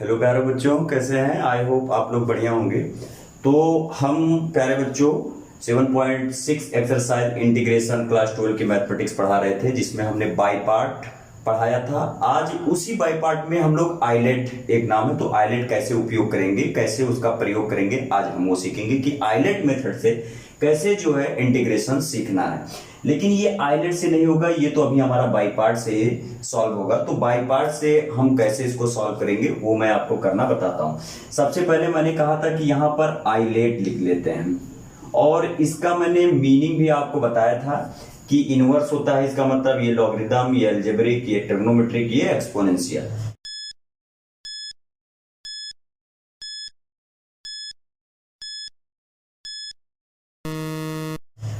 Hello प्यारे बच्चों, कैसे हैं? आई होप आप लोग बढ़िया होंगे। तो हम प्यारे बच्चों 7.6 एक्सरसाइज इंटीग्रेशन क्लास 12 की मैथमेटिक्स पढ़ा रहे थे, जिसमें हमने बाई पार्ट पढ़ाया था। आज उसी बाई पार्ट में हम लोग आइलेट, एक नाम है, तो आइलेट कैसे उपयोग करेंगे, कैसे उसका प्रयोग करेंगे, आज हम वो सीखेंगे कि आइलेट मेथड से कैसे जो है इंटीग्रेशन सीखना है। लेकिन ये आइलेट से नहीं होगा, ये तो अभी हमारा बाई पार्ट से सॉल्व होगा। तो बाई पार्ट से हम कैसे इसको सॉल्व करेंगे वो मैं आपको करना बताता हूं। सबसे पहले मैंने कहा था कि यहां पर आइलेट लिख लेते हैं, और इसका मैंने मीनिंग भी आपको बताया था कि इनवर्स होता है, इसका मतलब ये लॉगरिथम, ये अलजेब्रिक, ये ट्रिग्नोमेट्रिक, ये एक्सपोनेंशियल।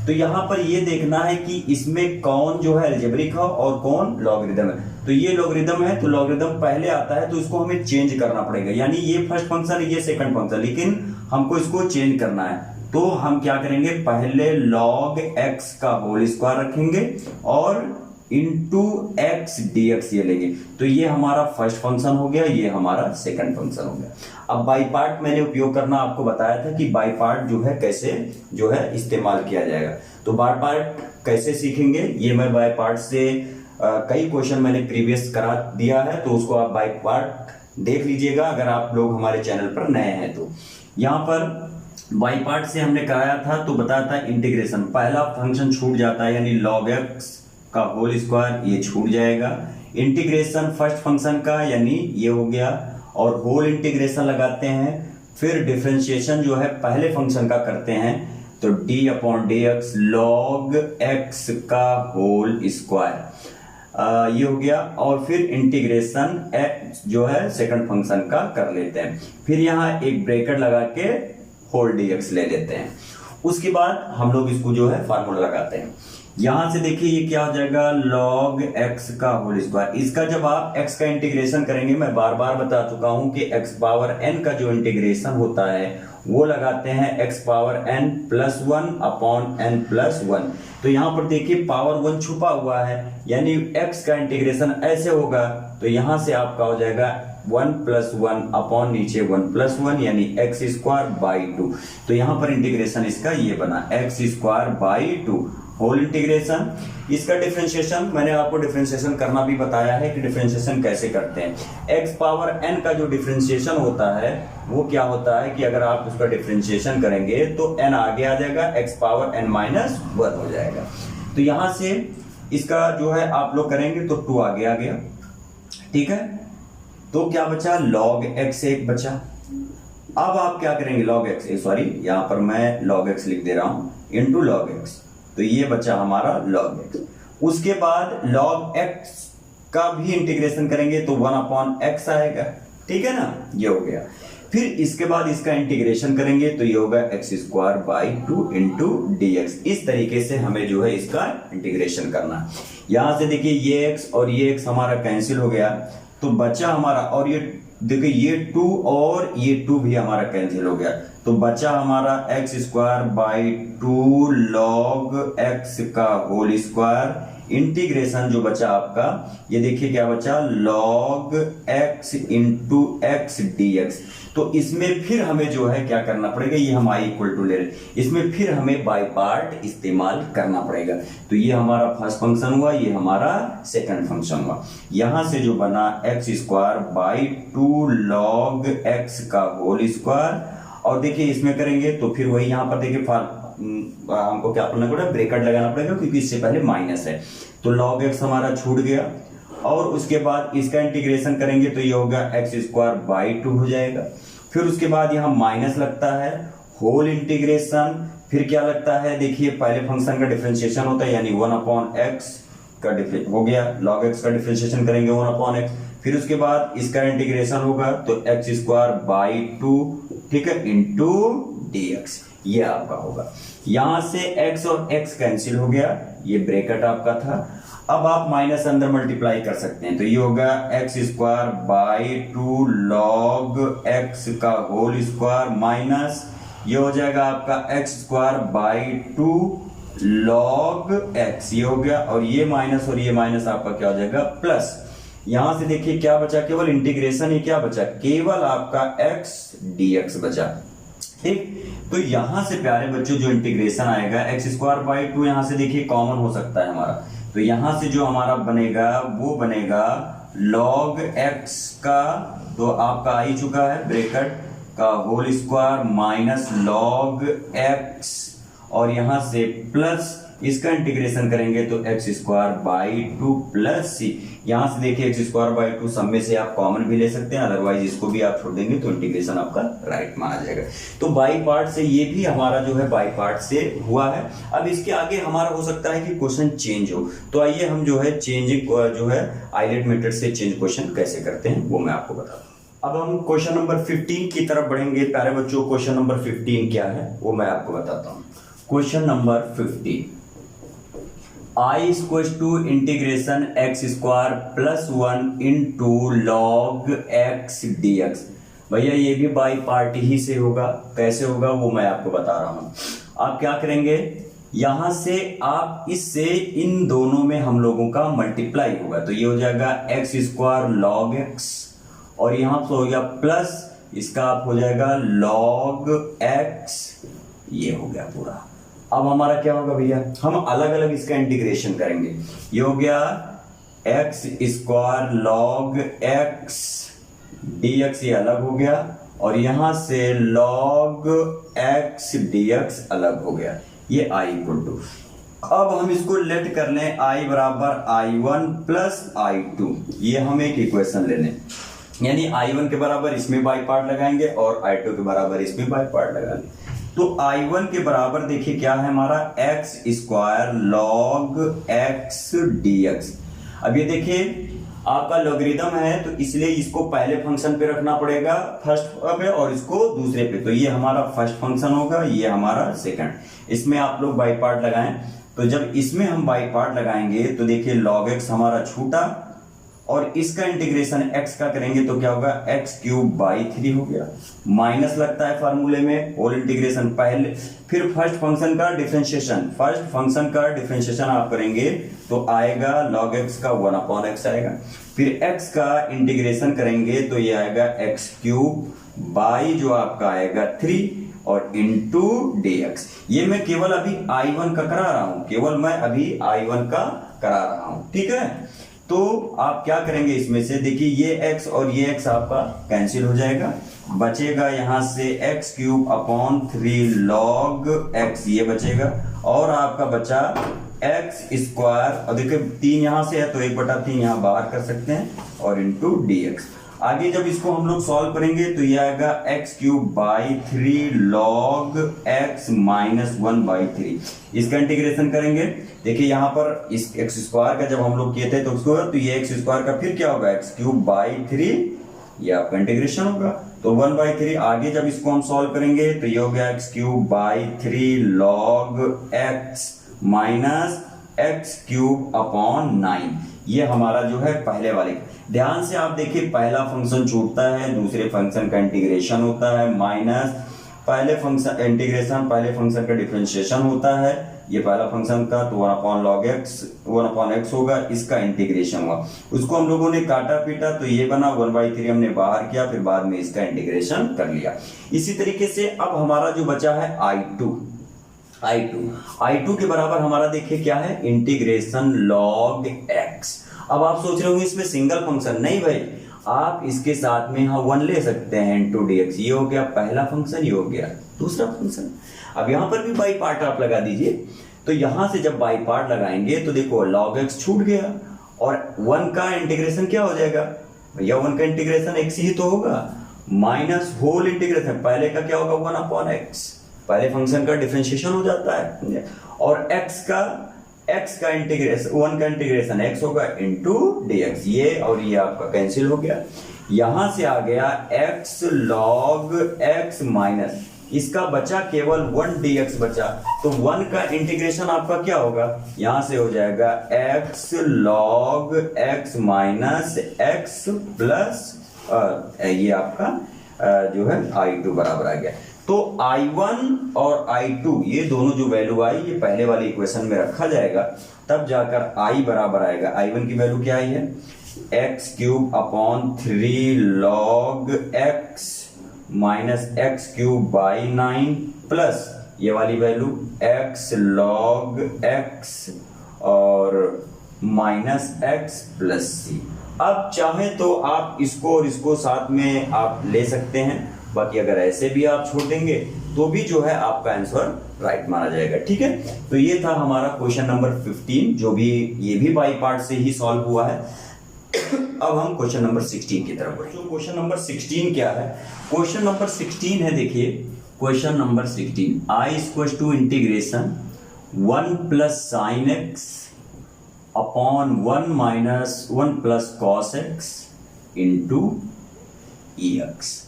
तो यहां पर ये देखना है कि इसमें कौन जो है अलजेब्रिक है और कौन लॉगरिथम है। तो ये लॉगरिथम है, तो लॉगरिथम पहले आता है, तो इसको हमें चेंज करना पड़ेगा। यानी ये फर्स्ट फंक्शन, ये सेकंड फंक्शन, लेकिन हमको इसको चेंज करना है। तो हम क्या करेंगे, पहले log x का होल स्क्वायर रखेंगे और इंटू एक्स dx ये लेंगे। तो ये हमारा फर्स्ट फंक्शन हो गया, ये हमारा सेकंड फंक्शन हो गया। अब बाई पार्ट मैंने उपयोग करना आपको बताया था कि बाई पार्ट जो है कैसे जो है इस्तेमाल किया जाएगा। तो बाई पार्ट कैसे सीखेंगे, ये मैं बाई पार्ट से कई क्वेश्चन मैंने प्रीवियस करा दिया है, तो उसको आप बाई पार्ट देख लीजिएगा अगर आप लोग हमारे चैनल पर नए हैं। तो यहाँ पर बाई पार्ट से हमने कराया था, तो बताया था इंटीग्रेशन, पहला फंक्शन छूट जाता है, यानी log x का होल स्क्वायर ये छूट जाएगा। इंटीग्रेशन फर्स्ट फंक्शन का, यानी ये हो गया, और होल इंटीग्रेशन लगाते हैं। फिर डिफरेंशिएशन जो है पहले फंक्शन का करते हैं, तो d upon D x log x का होल स्क्वायर ये हो गया। और फिर इंटीग्रेशन x जो है सेकंड फंक्शन का कर लेते हैं। फिर यहाँ एक ब्रैकेट लगा के होल dx ले लेते हैं। उसके बाद हम लोग इसको जो है फार्मूला लगाते हैं। यहां से देखिए ये क्या हो जाएगा, log x का होल स्क्वायर। इसका जब आप x का इंटीग्रेशन करेंगे, मैं बार बार बता चुका हूं कि x पावर n का जो इंटीग्रेशन होता है वो लगाते हैं x power n plus 1 upon n plus 1। तो यहां पर देखिए पावर 1 छुपा हुआ है, यानी x का इंटीग्रेशन ऐसे होगा, तो यहां से आपका हो जाएगा 1 प्लस 1 अपॉन नीचे 1 प्लस 1, यानी एक्स स्क्वायर बाई 2। तो यहां पर इंटीग्रेशन इसका ये बना X square by 2 whole integration. इसका डिफरेंशिएशन मैंने आपको डिफरेंशिएशन करना भी बताया है कि डिफरेंशिएशन कैसे करते हैं। एक्स पावर एन का जो डिफरेंशिएशन होता है वो क्या होता है कि अगर आप उसका डिफरेंशिएशन करेंगे तो एन आगे आ जाएगा, एक्स पावर एन माइनस 1 हो जाएगा। तो यहां से इसका जो है आप लोग करेंगे तो 2 आगे आ गया, ठीक है। तो क्या बचा, log x एक बचा। अब आप क्या करेंगे, log x, सॉरी यहां पर मैं log x लिख दे रहा हूं, इंटू log x। तो ये बचा हमारा log x। उसके बाद log x का भी इंटीग्रेशन करेंगे तो 1 अपॉन x आएगा, ठीक है ना, ये हो गया। फिर इसके बाद इसका इंटीग्रेशन करेंगे तो ये होगा x square by 2 into D x. इस तरीके से हमें जो है इसका इंटीग्रेशन करना है। यहां से देखिए ये x और ये x हमारा कैंसिल हो गया, तो बचा हमारा, और ये देखिए ये 2 और ये 2 भी हमारा कैंसिल हो गया, तो बचा हमारा x square by 2 log x का होल स्क्वायर। इंटीग्रेशन जो बचा आपका, ये देखिए क्या बचा, log x into x dx। तो इसमें फिर हमें जो है क्या करना पड़ेगा, ये हम आई इक्वल टू ले रहे, इसमें फिर हमें बाई पार्ट इस्तेमाल करना पड़ेगा। तो ये हमारा फर्स्ट फंक्शन हुआ, ये हमारा सेकंड फंक्शन हुआ। यहां से जो बना X square by 2 log x का होल स्क्वायर, और देखिए इसमें करेंगे तो फिर वही यहां पर देखिए हमको क्या करना पड़ेगा, ब्रैकेट लगाना पड़ेगा क्योंकि इससे पहले माइनस है। तो log x हमारा छूट गया, और उसके बाद इसका इंटीग्रेशन करेंगे तो ये होगा एक्स स्क्वायर बाई 2 हो जाएगा। फिर उसके बाद यहाँ माइनस लगता है, होल इंटीग्रेशन, फिर क्या लगता है, देखिए पहले फंक्शन का डिफरेंशिएशन होता है, यानी 1 अपॉन एक्स का हो गया, log x का डिफरेंशिएशन करेंगे 1 अपॉन एक्स। फिर उसके बाद इसका इंटीग्रेशन होगा तो एक्स स्क्वायर बाई 2, ठीक है, इंटू dx, ये आपका होगा। यहां से x और x कैंसिल हो गया, ये ब्रैकेट आपका था। अब आप माइनस अंदर मल्टीप्लाई कर सकते हैं, तो ये होगा x square by 2 log x का होल स्क्वायर माइनस ये हो जाएगा आपका x square by 2 log x, ये हो गया, और ये माइनस आपका क्या हो जाएगा प्लस। यहां से देखिए क्या बचा, केवल इंटीग्रेशन ही क्या बचा, केवल आपका x dx बचा। ठीक, तो यहां से प्यारे बच्चों जो इंटीग्रेशन आएगा x²/2, यहां से देखिए कॉमन हो सकता है हमारा, तो यहां से जो हमारा बनेगा वो बनेगा log x का, तो आपका आ ही चुका है ब्रैकेट का whole square minus log x, और यहां से प्लस इसका इंटीग्रेशन करेंगे तो x²/2 प्लस c। यहां से देखिए x²/2 सब में से आप कॉमन भी ले सकते हैं, अदरवाइज इसको भी आप छोड़ देंगे तो इंटीग्रेशन आपका राइट माना जाएगा। तो बाई पार्ट से ये भी हमारा जो है बाई पार्ट से हुआ है। अब इसके आगे हमारा हो सकता है कि क्वेश्चन चेंज हो, तो आइए हम जो है चेंजिंग जो है आइलेट मेथड से चेंज क्वेश्चन कैसे करते हैं वो मैं आपको बताता हूँ। अब हम क्वेश्चन नंबर 15 की तरफ बढ़ेंगे। प्यारे बच्चों क्वेश्चन नंबर 15 क्या है वो मैं आपको बताता हूँ। Question number 15, I = integration x² + 1 into log x dx। भैया ये भी बाई पार्ट ही से होगा, कैसे होगा वो मैं आपको बता रहा हूं। आप क्या करेंगे, यहां से आप इससे इन दोनों में हम लोगों का मल्टीप्लाई होगा, तो ये हो जाएगा x² log x, और यहां पर हो गया प्लस इसका आप हो जाएगा log x, ये हो गया पूरा। अब हमारा क्या होगा भैया, हम अलग अलग इसका इंटीग्रेशन करेंगे। ये हो गया x² log x dx, ये अलग हो गया, और यहां से log x dx अलग हो गया, ये i = अब हम इसको लेट कर लें i बराबर i1 प्लस i2, ये हम एक इक्वेशन ले लें, यानी i1 के बराबर इसमें बाई पार्ट लगाएंगे और i2 के बराबर इसमें बाई पार्ट लगाएंगे। तो I1 के बराबर देखिए क्या है हमारा, x² log x dx। अब ये देखिए आपका लॉगरिदम है, तो इसलिए इसको पहले फंक्शन पे रखना पड़ेगा फर्स्ट पे, और इसको दूसरे पे, तो ये हमारा फर्स्ट फंक्शन होगा, ये हमारा सेकंड। इसमें आप लोग बाई पार्ट लगाएं, तो जब इसमें हम बाई पार्ट लगाएंगे तो देखिए log x हमारा छूटा, और इसका इंटीग्रेशन x का करेंगे तो क्या होगा, x³/3 हो गया, माइनस लगता है फार्मूले में, होल इंटीग्रेशन पहले, फिर फर्स्ट फंक्शन का डिफरेंशिएशन आप करेंगे तो आएगा log x का 1/x आएगा, फिर x का इंटीग्रेशन करेंगे तो ये आएगा x³ जो आपका आएगा 3 और इंटू dx। ये मैं केवल अभी I1 का करा रहा हूं, केवल मैं अभी I1 का करा रहा हूं, ठीक है। तो आप क्या करेंगे, इसमें से देखिए ये x और ये x आपका कैंसिल हो जाएगा, बचेगा यहां से x³/3 log x, ये बचेगा, और आपका बचा x², और देखिए 3 यहां से है तो 1/3 यहां बाहर कर सकते हैं, और इंटू dx। आगे जब इसको हम लोग सॉल्व करेंगे तो ये आएगा x³/3 log x - 1/3। इसका इंटीग्रेशन करेंगे, देखिए यहाँ पर इस x² का जब हम लोग किए थे तो उसको, तो ये x² का फिर क्या होगा, x³/3, ये आपका इंटीग्रेशन होगा, तो 1/3। आगे जब इसको हम सॉल्व करेंगे तो ये हो गया x³/3 log x - x³/9। ये हमारा जो है पहले वाले। ध्यान से आप देखिए पहला फंक्शन छूटता है, दूसरे फंक्शन का इंटीग्रेशन होता है, माइनस पहले फंक्शन इंटीग्रेशन, पहले फंक्शन का डिफरेंशिएशन होता है, ये पहला फंक्शन का, तो 1/x होगा, इसका इंटीग्रेशन हुआ, उसको हम लोगों ने काटा पीटा तो ये बना, 1/3 हमने बाहर किया, फिर बाद में इसका इंटीग्रेशन कर लिया। इसी तरीके से अब हमारा जो बचा है I2 के बराबर हमारा देखिए क्या है, इंटीग्रेशन log x। अब आप सोच रहे होंगे इसमें सिंगल फंक्शन, नहीं भाई, आप इसके साथ में यहाँ 1 ले सकते हैं इंटू dx। ये हो गया पहला फंक्शन, ये हो गया दूसरा फंक्शन। अब यहाँ पर भी बाई पार्ट आप लगा दीजिए, तो यहां से जब बाई पार्ट लगाएंगे तो देखो log x छूट गया, और 1 का इंटीग्रेशन क्या हो जाएगा भैया, 1 का इंटीग्रेशन x ही तो होगा, माइनस होल इंटीग्रेशन, पहले का क्या होगा 1/x, पहले फंक्शन का डिफरेंशिएशन हो जाता है, और x का इंटीग्रेशन, 1 का इंटीग्रेशन x होगा इंटू dx, ये और ये आपका कैंसिल हो गया। यहां से आ गया x log x माइनस, इसका बचा केवल 1 dx बचा, तो 1 का इंटीग्रेशन आपका क्या होगा, यहां से हो जाएगा x log x minus x plus ये आपका जो है I2 बराबर आ गया। तो I1 और I2 ये दोनों जो वैल्यू आई, ये पहले वाली इक्वेशन में रखा जाएगा, तब जाकर I बराबर आएगा। I1 की वैल्यू क्या आई है, x cube upon 3 log x minus x cube by 9 plus ये वाली वैल्यू x log x और माइनस x प्लस सी। अब चाहे तो आप इसको और इसको साथ में आप ले सकते हैं, बाकी अगर ऐसे भी आप छोड़ेंगे तो भी जो है आपका आंसर राइट माना जाएगा। ठीक है, तो ये था हमारा क्वेश्चन नंबर 15, जो भी ये भी बाई पार्ट से ही सॉल्व हुआ है। अब हम क्वेश्चन नंबर 16 की तरफ बढ़े। तो क्वेश्चन नंबर 16 क्या है? क्वेश्चन नंबर 16 है, देखिए question number 16, I equal to integration 1 plus sine X upon 1 minus 1 plus cos X into E X.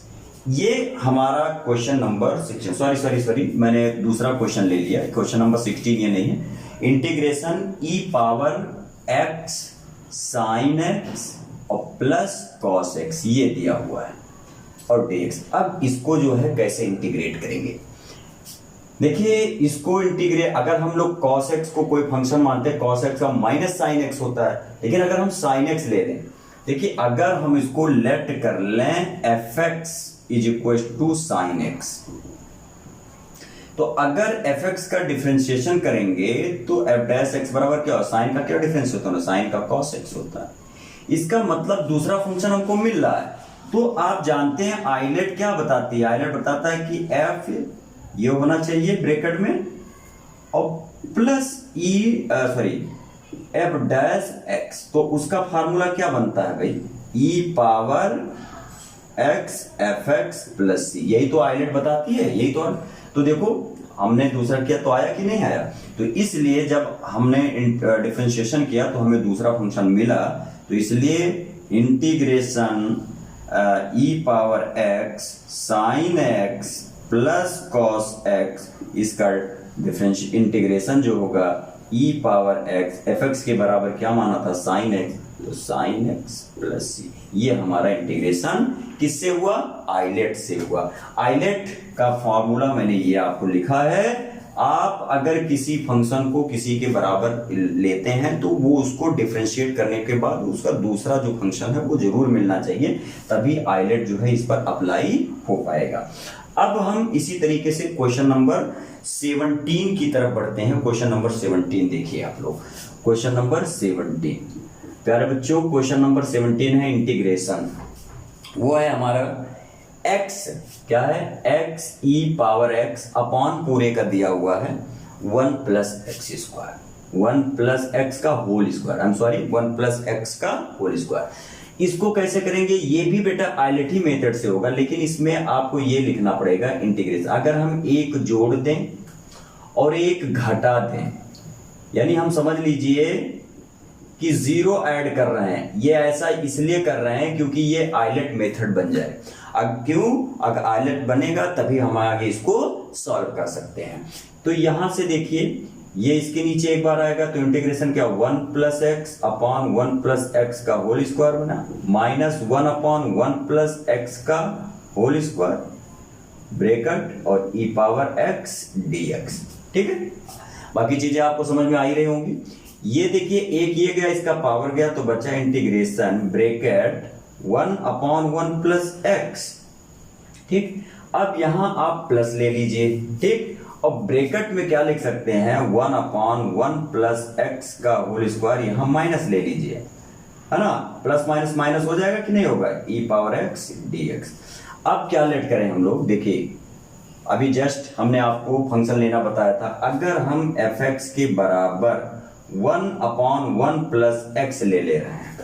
ये हमारा क्वेश्चन नंबर 16, सॉरी मैंने दूसरा क्वेश्चन ले लिया, क्वेश्चन नंबर 16 ये नहीं है। इंटीग्रेशन ई पावर एक्स साइन एक्स और प्लस कॉस एक्स ये दिया हुआ है और dx। अब इसको जो है कैसे इंटीग्रेट करेंगे? देखिए इसको इंटीग्रेट, अगर हम लोग cos x को कोई फंक्शन मानते हैं, cos x का माइनस साइन x होता है, लेकिन अगर हम साइन x ले लें, देखिए अगर हम इसको लेट कर लें fx is equal to sine x, तो अगर fx का डिफरेंशिएशन करेंगे तो f डैश x बराबर क्या हो, साइन का क्या डिफरेंस होता है, साइन का cos x होता है। इसका मतलब दूसरा फंक्शन हमको मिल रहा है। तो आप जानते हैं आइलेट क्या बताती है, आइलेट बताता है कि f ये होना चाहिए ब्रैकेट में और प्लस f डैश x, तो उसका फार्मूला क्या बनता है भाई, e power x fx plus c, यही तो आइलेट बताती है, यही तो देखो हमने दूसरा किया तो आया कि नहीं आया, तो इसलिए जब हमने डिफरेंशिएशन किया तो हमें दूसरा फंक्शन मिला, तो इसलिए integration e power x sine x plus cos x, इसका डिफरेंशियल इंटीग्रेशन जो होगा e पावर x fx के बराबर क्या माना था, साइन x, तो साइन x प्लस सी। ये हमारा इंटीग्रेशन किससे हुआ, आइलेट से हुआ। आइलेट का फॉर्मूला मैंने ये आपको लिखा है। आप अगर किसी फंक्शन को किसी के बराबर लेते हैं तो वो उसको डिफरेंशिएट करने के बाद उसका दूसरा जो फंक्शन है वो जरूर मिलना चाहिए, तभी आइलेट जो है इस पर अप्लाई हो पाएगा। अब हम इसी तरीके से क्वेश्चन नंबर 17 की तरफ बढ़ते हैं। क्वेश्चन नंबर 17 देखिए आप लोग, क्वेश्चन नंबर 17 प्यारे बच्चों, क्वेश्चन नंबर 17 है इंटीग्रेशन, वो है हमारा x, क्या है, x e power x upon पूरे का दिया हुआ है 1 plus X square, 1 plus X का whole square, I am sorry 1 plus X का होल स्क्वायर। इसको कैसे करेंगे, ये भी बेटा आइलेट ही मेथड से होगा, लेकिन इसमें आपको ये लिखना पड़ेगा इंटीग्रेशन। अगर हम एक जोड़ दें और एक घटा दें, यानी हम समझ लीजिए कि 0 ऐड कर रहे हैं, ये ऐसा इसलिए कर रहे हैं क्योंकि ये आइलेट मेथड बन जाए। अब क्यों, अगर आइलेट बनेगा तभी हम आगे इसको सॉल्व कर सकते हैं। तो यहां से देखिए ये इसके नीचे एक बार आएगा, तो इंटीग्रेशन क्या, 1 plus x upon 1 plus X का होल स्क्वायर बना, माइनस 1 अपॉन 1 प्लस एक्स का होल स्क्वायर ब्रैकेट और e पावर x dx। ठीक है, बाकी चीजें आपको समझ में आ ही रही होंगी। ये देखिए एक ये गया, इसका पावर गया, तो बचा integration bracket 1 upon 1 plus x. ठीक, अब यहां आप प्लस ले लीजिए, ठीक, और ब्रैकेट में क्या लिख सकते हैं, 1 अपॉन 1 प्लस एक्स का होल स्क्वायर, यहां माइनस ले लीजिए, है ना, प्लस माइनस माइनस हो जाएगा कि नहीं होगा, e पावर x dx। अब क्या लेट करें हम लोग, देखिए अभी जस्ट हमने आपको फंक्शन लेना बताया था, अगर हम fx के बराबर 1 अपॉन 1 प्लस एक्स ले रहे हैं,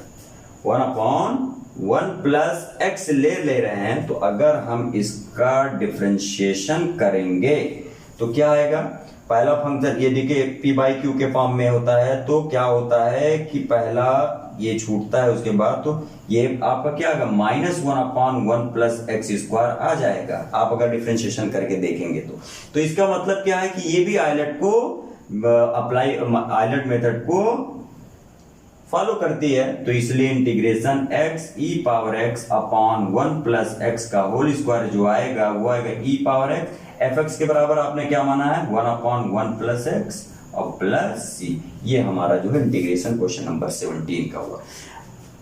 1 अपॉन 1 प्लस एक्स ले रहे हैं, तो अगर हम इसका डिफरेंशिएशन करेंगे तो क्या आएगा, पहला फंक्शन ये देखिए p बाई क्यू के फॉर्म में होता है, तो क्या होता है कि पहला ये छूटता है, उसके बाद तो ये आपका क्या आएगा, minus 1 upon 1 plus X square आ जाएगा, आप अगर डिफरेंशिएशन करके देखेंगे तो इसका मतलब क्या है कि ये भी आइलेट को अप्लाई, आइलेट मेथड को फॉलो करती है, तो इसलिए integration x e power x upon 1 plus X का होल स्क्वायर जो आएगा वो आएगा e पावर x, fx के बराबर आपने क्या माना है, 1 अपॉन 1 प्लस एक्स और प्लस c। ये हमारा जो है इंटीग्रेशन क्वेश्चन नंबर 17 का हुआ।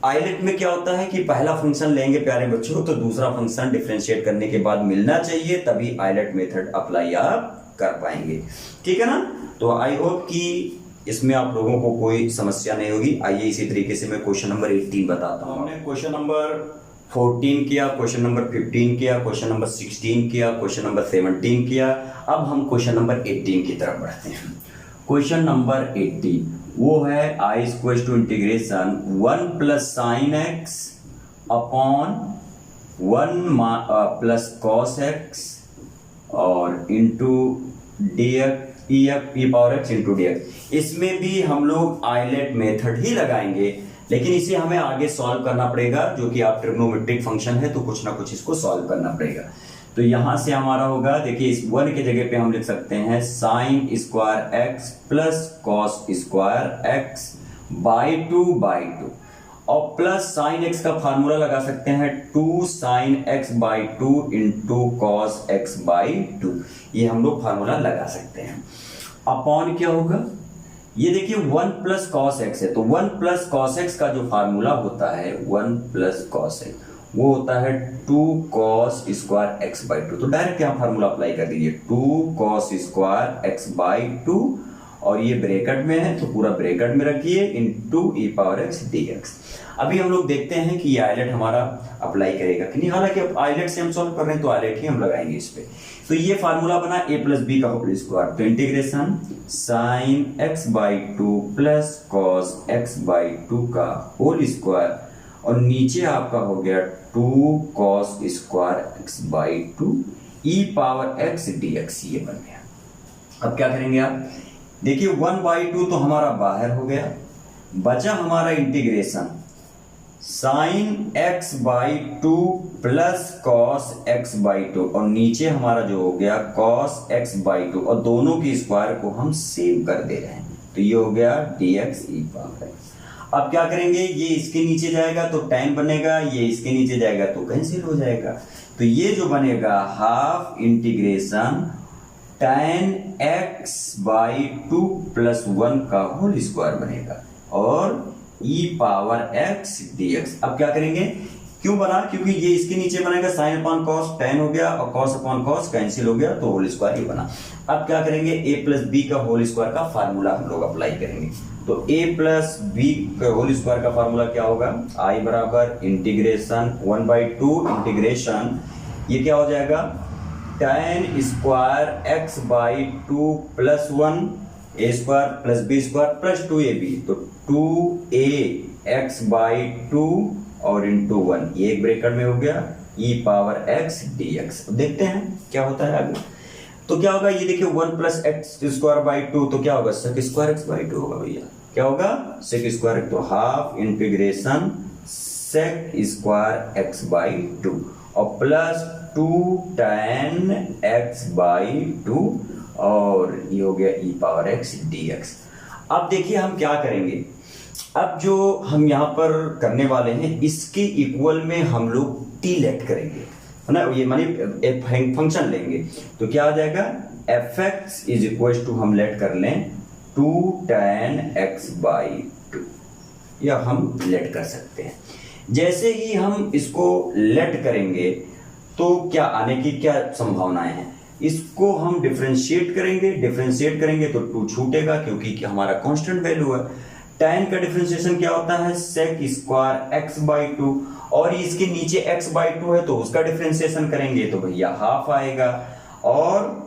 आइलेट में क्या होता है कि पहला फंक्शन लेंगे प्यारे बच्चों तो दूसरा फंक्शन डिफरेंशिएट करने के बाद मिलना चाहिए, तभी आइलेट मेथड अप्लाई आप कर पाएंगे। ठीक है ना। तो आई होप कि इसमें आप लोगों को कोई समस्या नहीं होगी। आइए इसी तरीके से मैं क्वेश्चन नंबर 18 बताता हूँ। हमने क्वेश्चन नंबर 14 किया, क्वेश्चन नंबर 15 किया, क्वेश्चन नंबर 16 किया, क्वेश्चन नंबर 17 किया। अब हम क्वेश्चन नंबर 18 की तरफ बढ़ते हैं। क्वेश्चन नंबर 18 वो है I equals to integration 1 plus sine X upon 1 plus cos X और into D X E power X into D X. इसमें भी हम लोग आइलेट मेथड ही लगाएंगे, लेकिन इसे हमें आगे सॉल्व करना पड़ेगा, जो कि आप ट्रिग्नोमेट्रिक फंक्शन है तो कुछ ना कुछ इसको सॉल्व करना पड़ेगा। तो यहां से हमारा होगा, देखिए इस 1 के जगह पे हम लिख सकते हैं sine square x plus cos square X by 2 और प्लस साइन एक्स का फार्मूला लगा सकते हैं 2 sine x by 2 into cos x by 2। ये हम लोग फार्मूला लगा सकते हैं। अपॉन क्या होगा, ये देखिए 1 प्लस कॉस एक्स है, तो 1 प्लस कॉस एक्स का जो फार्मूला होता है 1 प्लस कॉस एक्स वो होता है 2 कॉस स्क्वायर एक्स बाई 2। तो डायरेक्ट यहाँ फार्मूला अप्लाई कर दीजिए 2 कॉस स्क्वायर एक्स बाई 2 और ये ब्रैकेट में है तो पूरा ब्रैकेट में रखिए इंटू ई पावर एक्स डी एक्स। अभी हम लोग देखते हैं कि ये आइलेट हमारा अप्लाई करेगा कि नहीं। हालांकि अब आइलेट से हम सॉल्व कर रहे हैं तो आइलेट ही हम लगाएंगे इस पे। तो ये फार्मूला बना a प्लस बी का होल स्क्वायर, तो integration sine x by 2 plus cos x by 2 का होल स्क्वायर और नीचे आपका हो गया 2 cos square X by 2 E power x D x. ये बन गया। अब क्या करेंगे आप, देखिए 1/2 तो हमारा बाहर हो गया, बचा हमारा integration sine x by 2 plus cos x by 2 और नीचे हमारा जो हो गया कॉस एक्स बाई 2 और दोनों की स्क्वायर को हम सेव कर दे रहे हैं, तो ये हो गया D X E power x. अब क्या करेंगे, ये इसके नीचे जाएगा तो tan बनेगा, ये इसके नीचे जाएगा तो कैंसिल हो जाएगा। तो ये जो बनेगा half integration tan x by 2 plus 1 का होल स्क्वायर बनेगा और ई पावर x dx। अब क्या करेंगे, क्यों बना, क्योंकि ये इसके नीचे बनेगा साइन अपॉन कॉस tan हो गया और कॉस अपॉन कॉस कैंसिल हो गया तो होल स्क्वायर ही बना। अब क्या करेंगे, a प्लस बी का होल स्क्वायर का फार्मूला हम लोग अप्लाई करेंगे। तो a प्लस बी का होल स्क्वायर का फार्मूला क्या होगा, i बराबर इंटीग्रेशन 1/2 इंटीग्रेशन ये क्या हो जाएगा tan square x by 2 plus 1 a square plus b square plus 2ab, तो 2ax बाई 2 और इंटू 1 ये एक ब्रैकेट में हो गया e पावर x dx। देखते हैं क्या होता है आगे। तो क्या होगा, ये देखिए 1 प्लस एक्स स्क्वायर बाई 2 तो क्या होगा सेक स्क्वायर एक्स बाई 2 होगा भैया। क्या होगा सेक स्क्वायर, तो half integration sec square X by 2 और प्लस 2 tan x बाई 2 और ये हो गया e पावर x dx। अब देखिए हम क्या करेंगे, अब जो हम यहाँ पर करने वाले हैं इसके इक्वल में हम लोग t लेट करेंगे, है ना, ये मानी एक फंक्शन लेंगे तो क्या आ जाएगा fx इज इक्वल टू हम लेट कर लें 2 tan x बाई 2, या हम लेट कर सकते हैं। जैसे ही हम इसको लेट करेंगे तो क्या आने की क्या संभावनाएं हैं, इसको हम डिफरेंशिएट करेंगे तो 2 छूटेगा क्योंकि हमारा कांस्टेंट वैल्यू है। tan का डिफरेंशिएशन क्या होता है sec स्क्वायर x बाई 2 और इसके नीचे x बाई 2 है तो उसका डिफरेंशिएशन करेंगे तो भैया हाफ आएगा और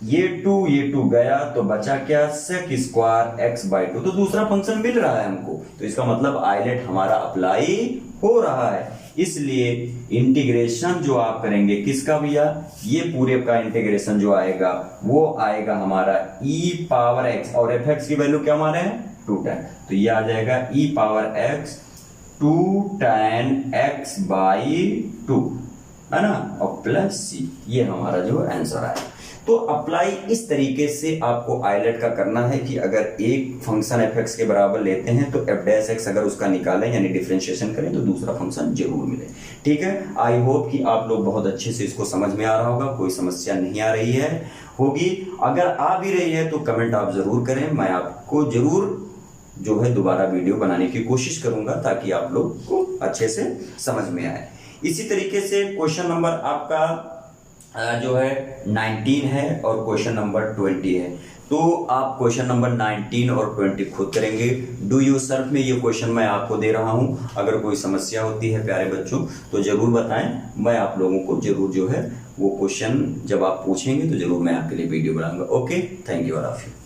ये 2 गया तो बचा क्या sec स्क्वायर x बाई 2, तो दूसरा फंक्शन मिल रहा है हमको, तो इसका मतलब आइलेट हमारा अप्लाई हो रहा है। इसलिए इंटीग्रेशन जो आप करेंगे किसका भैया, ये पूरे का इंटीग्रेशन जो आएगा वो आएगा हमारा e पावर x और fx की वैल्यू क्या हमारे हैं 2 tan, तो ये आ जाएगा e power x 2 tan x by 2, है ना, और प्लस c, ये हमारा जो आंसर आया। तो अप्लाई इस तरीके से आपको आइलेट का करना है कि अगर एक फंक्शन fx के बराबर लेते हैं तो f डैश x अगर उसका निकालें यानी डिफरेंशिएशन करें तो दूसरा फंक्शन जरूर मिले। ठीक है, आई होप कि आप लोग बहुत अच्छे से इसको समझ में आ रहा होगा, कोई समस्या नहीं आ रही है होगी। अगर आ भी रही है तो कमेंट आप जरूर करें, मैं आपको जरूर जो है दोबारा वीडियो बनाने की कोशिश करूंगा ताकि आप लोग को अच्छे से समझ में आए। इसी तरीके से क्वेश्चन नंबर आपका जो है 19 है और क्वेश्चन नंबर 20 है। तो आप क्वेश्चन नंबर 19 और 20 खुद करेंगे। डू यू सर्फ में ये क्वेश्चन मैं आपको दे रहा हूं। अगर कोई समस्या होती है प्यारे बच्चों तो जरूर बताएं, मैं आप लोगों को जरूर जो है वो क्वेश्चन जब आप पूछेंगे तो जरूर मैं आपके लिए वीडियो बनाऊंगा। Okay, thank you all of you.